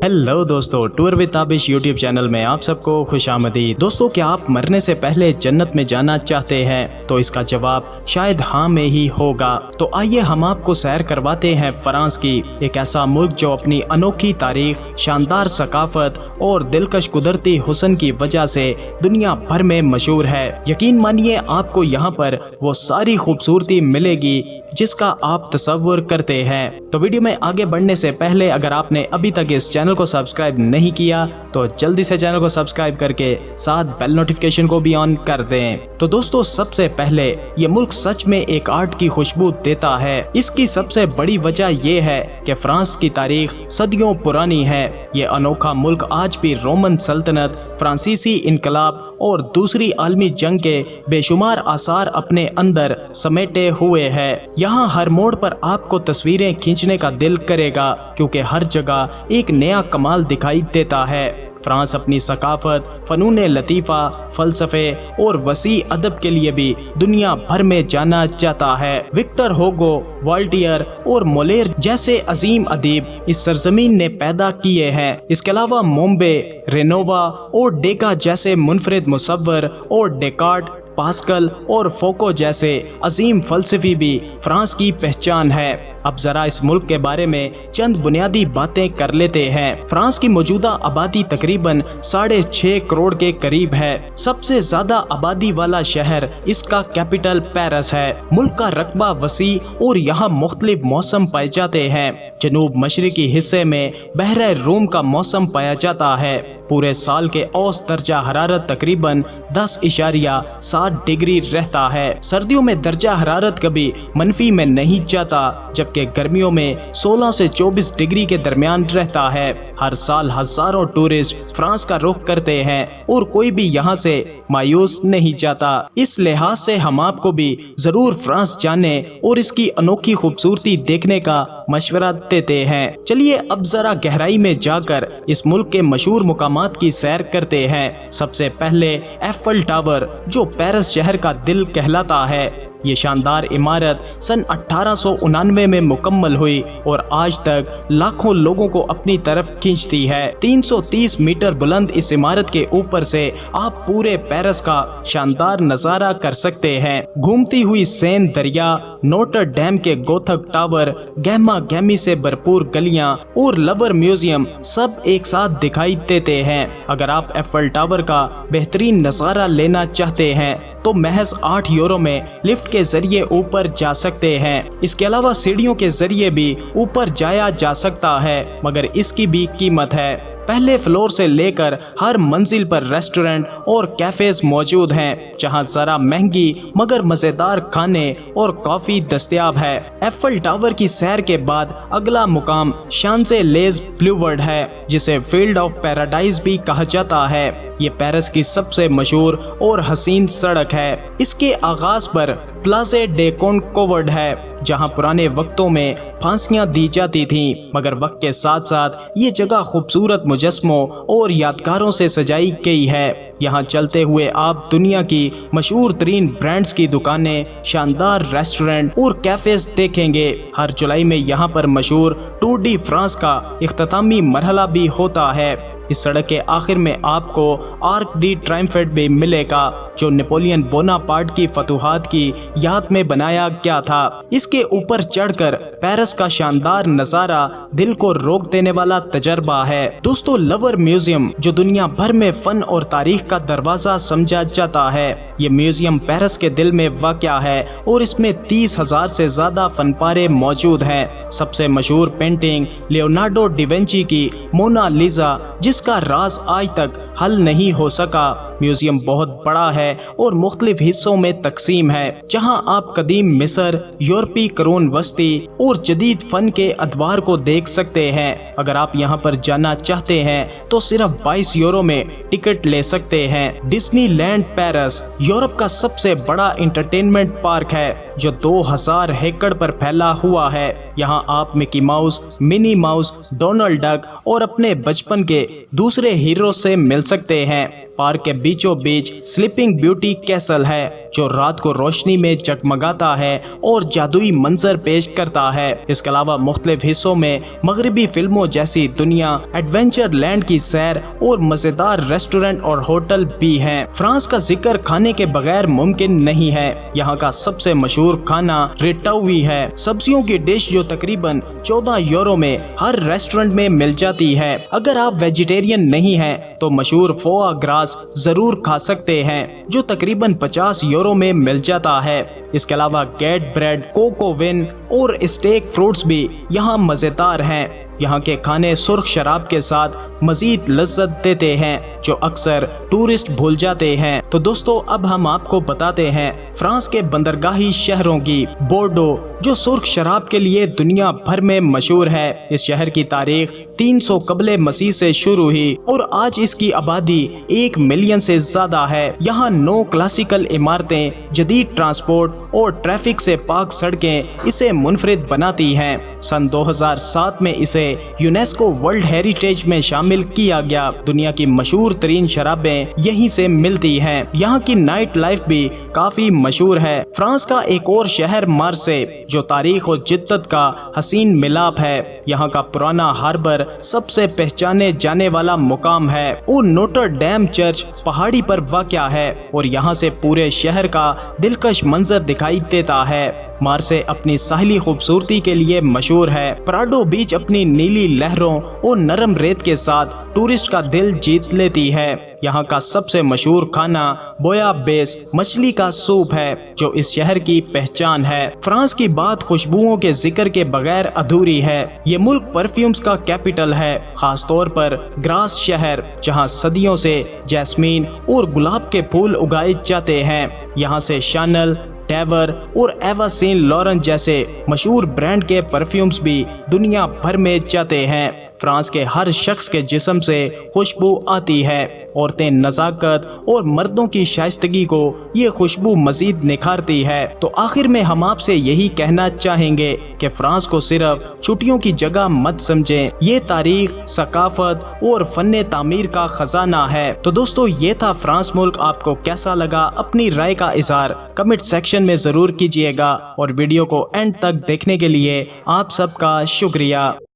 Hello दोस्तों, tour with Tabish YouTube channel में आप सबको खुश आमदीद। दोस्तों, क्या आप मरने से पहले जन्नत में जाना चाहते हैं? तो इसका जवाब शायद हाँ में ही होगा। तो आइए हम आपको सैर करवाते हैं फ्रांस की, एक ऐसा मुल्क जो अपनी अनोखी तारीख, शानदार सकाफत और दिलकश कुदरती हुस्न की वजह से दुनिया भर में मशहूर है। यकीन मानिए, आपको यहाँ पर वो सारी खूबसूरती मिलेगी जिसका आप तसव्वुर करते हैं। तो वीडियो में आगे बढ़ने से पहले अगर आपने अभी तक इस चैनल को सब्सक्राइब नहीं किया तो जल्दी से चैनल को सब्सक्राइब करके साथ बेल नोटिफिकेशन को भी ऑन कर दें। तो दोस्तों, सबसे पहले ये मुल्क सच में एक आर्ट की खुशबू देता है। इसकी सबसे बड़ी वजह ये है कि फ्रांस की तारीख सदियों पुरानी है। ये अनोखा मुल्क आज भी रोमन सल्तनत, फ्रांसीसी इनकलाब और दूसरी आलमी जंग के बेशुमार आसार अपने अंदर समेटे हुए है। यहाँ हर मोड़ पर आपको तस्वीरें खींचने का दिल करेगा, क्योंकि हर जगह एक नया कमाल दिखाई देता है। फ्रांस अपनी सकाफत, फनून लतीफ़ा, फ़लसफ़े और वसी अदब के लिए भी दुनिया भर में जाना जाता है। विक्टर हुगो, वॉल्टियर और मोलेर जैसे अजीम अदीब इस सरजमीन ने पैदा किए हैं। इसके अलावा मोम्बे, रेनोवा और डेका जैसे मुनफरिद मुसव्वर और डेकार्ट, पास्कल और फोको जैसे अजीम फ़लसफ़ी भी फ्रांस की पहचान है। अब जरा इस मुल्क के बारे में चंद बुनियादी बातें कर लेते हैं। फ्रांस की मौजूदा आबादी तकरीबन 6.5 करोड़ के करीब है। सबसे ज्यादा आबादी वाला शहर इसका कैपिटल पेरिस है। मुल्क का रकबा वसी और यहाँ मुख्तलिफ मौसम पाए जाते हैं। जनूब मशरकी हिस्से में बहरे रूम का मौसम पाया जाता है। पूरे साल के औसत दर्जा हरारत तकरीबन 10.7 डिग्री रहता है। सर्दियों में दर्जा हरारत कभी मनफी में नहीं जाता, जबकि गर्मियों में 16 से 24 डिग्री के दरमियान रहता है। हर साल हजारों टूरिस्ट फ्रांस का रुख करते हैं और कोई भी यहाँ से मायूस नहीं जाता। इस लिहाज से हम आपको भी जरूर फ्रांस जाने और इसकी अनोखी खूबसूरती देखने का मशवरा देते हैं। चलिए अब जरा गहराई में जाकर इस मुल्क के मशहूर मुकामात की सैर करते हैं। सबसे पहले एफल टावर, जो पेरिस शहर का दिल कहलाता है। ये शानदार इमारत सन 1899 में मुकम्मल हुई और आज तक लाखों लोगों को अपनी तरफ खींचती है। 330 मीटर बुलंद इस इमारत के ऊपर से आप पूरे पेरिस का शानदार नजारा कर सकते हैं। घूमती हुई सेन दरिया, नोटर डैम के गोथक टावर, गहमा गहमी से भरपूर गलियां और लवर म्यूजियम सब एक साथ दिखाई देते हैं। अगर आप एफल टावर का बेहतरीन नजारा लेना चाहते हैं तो महज 8 यूरो में लिफ्ट के जरिए ऊपर जा सकते हैं। इसके अलावा सीढ़ियों के जरिए भी ऊपर जाया जा सकता है, मगर इसकी भी कीमत है। पहले फ्लोर से लेकर हर मंजिल पर रेस्टोरेंट और कैफेज मौजूद हैं, जहां जरा महंगी मगर मजेदार खाने और कॉफी दस्तयाब है। एफल टावर की सैर के बाद अगला मुकाम शांज़ेलिज़े ब्यूवर्ड है, जिसे फील्ड ऑफ पैराडाइज भी कहा जाता है। ये पेरिस की सबसे मशहूर और हसीन सड़क है। इसके आगाज पर प्लाज़े डे कॉन्कोर्ड है, जहां पुराने वक्तों में फांसियां दी जाती थीं, मगर वक्त के साथ साथ ये जगह खूबसूरत मुजस्मों और यादगारों से सजाई गई है। यहाँ चलते हुए आप दुनिया की मशहूर तरीन ब्रांड्स की दुकानें, शानदार रेस्टोरेंट और कैफेज देखेंगे। हर जुलाई में यहाँ पर मशहूर टूर डी फ्रांस का इख्तितामी मरहला भी होता है। इस सड़क के आखिर में आपको आर्क डी ट्रायम्फेट भी मिलेगा, जो नेपोलियन बोनापार्ट की फतूहात की याद में बनाया गया था। इसके ऊपर चढ़कर पेरिस का शानदार नजारा दिल को रोक देने वाला तजर्बा है। दोस्तों, लवर म्यूजियम, जो दुनिया भर में फन और तारीख का दरवाजा समझा जाता है। ये म्यूजियम पेरिस के दिल में वाक़या है और इसमें 30,000 से ज्यादा फनपारे मौजूद हैं। सबसे मशहूर पेंटिंग लियोनार्डो डी विंची की मोना लिसा, जिसका राज आज तक हल नहीं हो सका। म्यूजियम बहुत बड़ा है और मुख्तलिफ हिस्सों में तकसीम है, जहां आप कदीम मिस्र, यूरोपी करून वस्ती और जदीद फन के अदवार को देख सकते हैं। अगर आप यहां पर जाना चाहते हैं तो सिर्फ 22 यूरो में टिकट ले सकते हैं। डिज्नीलैंड पेरिस यूरोप का सबसे बड़ा इंटरटेनमेंट पार्क है, जो 2000 एकड़ पर फैला हुआ है। यहाँ आप Mickey mouse, Minnie Mouse, Donald duck और अपने बचपन के दूसरे हीरो से मिल सकते हैं। پارک کے بیچوں بیچ سلیپنگ بیوٹی کیسل ہے جو رات کو روشنی میں جگمگاتا ہے اور جادوئی منظر پیش کرتا ہے۔ اس کے علاوہ مختلف حصوں میں مغربی فلموں جیسی دنیا، ایڈونچر لینڈ کی سیر اور مزیدار ریسٹورنٹ اور ہوٹل بھی ہیں۔ فرانس کا ذکر کھانے کے بغیر ممکن نہیں ہے۔ یہاں کا سب سے مشہور کھانا ریٹاوی ہے، سبزیوں کی ڈش جو تقریباً 14 یورو میں ہر ریسٹورنٹ میں مل جاتی ہے۔ اگر آپ ویجیٹیرین نہیں ہیں تو مشہور فوا گراس ضرور کھا سکتے ہیں جو تقریباً 50 یورو میں مل جاتا ہے۔ اس کے علاوہ گیٹ بریڈ، کوکو ون اور اسٹیک فروٹس بھی یہاں مزیدار ہیں۔ یہاں کے کھانے سرخ شراب کے ساتھ مزید لذت دیتے ہیں جو اکثر ٹورسٹ بھول جاتے ہیں۔ تو دوستو اب ہم آپ کو بتاتے ہیں فرانس کے بندرگاہی شہروں کی۔ بورڈو جو سرخ شراب کے لیے دنیا بھر میں مشہور ہے، اس شہر کی تاریخ 300 قبل مسیح سے شروع ہوئی اور آج اس کی آبادی 1 ملین سے زیادہ ہے۔ یہاں 9 کلاسیکل عمارتیں، جدید ٹرانسپورٹ اور ٹریفک سے پاک سڑکیں اسے منفرد بناتی ہیں۔ سن 2007 میں اسے یونیسکو ورلڈ ہیریٹیج میں شامل کیا گیا۔ دنیا کی مشہور ترین شرابیں یہیں سے ملتی ہیں۔ یہاں کی نائٹ لائف بھی کافی مشہور ہے۔ فرانس کا ایک اور شہر مارسے جو تاریخ اور جدت کا حسین ملاپ ہے۔ یہاں کا پرانا ہاربر سب سے پہچانے جانے والا مقام ہے اور نوٹر ڈیم چرچ پہاڑی پر واقع ہے اور یہاں سے پورے شہر کا دلکش منظر دکھائی دیتا ہے۔ مارسے اپنی ساحلی خوبصورتی کے لیے مشہور ہے۔ پراڈو بیچ اپنی نیلی لہروں اور نرم ریت کے ساتھ ٹورسٹ کا دل جیت لیتی ہے۔ یہاں کا سب سے مشہور کھانا بویا بیس مچھلی کا سوپ ہے جو اس شہر کی پہچان ہے۔ فرانس کی بات خوشبوؤں کے ذکر کے بغیر ادھوری ہے۔ یہ ملک پرفیومز کا کیپٹل ہے، خاص طور پر گراس شہر جہاں صدیوں سے جیسمین اور گلاب کے پھول اگائے جاتے ہیں۔ یہاں سے شانل، ڈیور اور ایوا سین لورن جیسے مشہور برانڈ کے پرفیومز بھی دنیا بھر میں جاتے ہیں۔ فرانس کے ہر شخص کے جسم سے خوشبو آتی ہے۔ عورتیں نزاکت اور مردوں کی شائستگی کو یہ خوشبو مزید نکھارتی ہے۔ تو آخر میں ہم آپ سے یہی کہنا چاہیں گے کہ فرانس کو صرف چھٹیوں کی جگہ مت سمجھیں، یہ تاریخ، ثقافت اور فن تعمیر کا خزانہ ہے۔ تو دوستو یہ تھا فرانس ملک، آپ کو کیسا لگا؟ اپنی رائے کا اظہار کمنٹ سیکشن میں ضرور کیجیے گا اور ویڈیو کو اینڈ تک دیکھنے کے لیے آپ سب کا شکریہ۔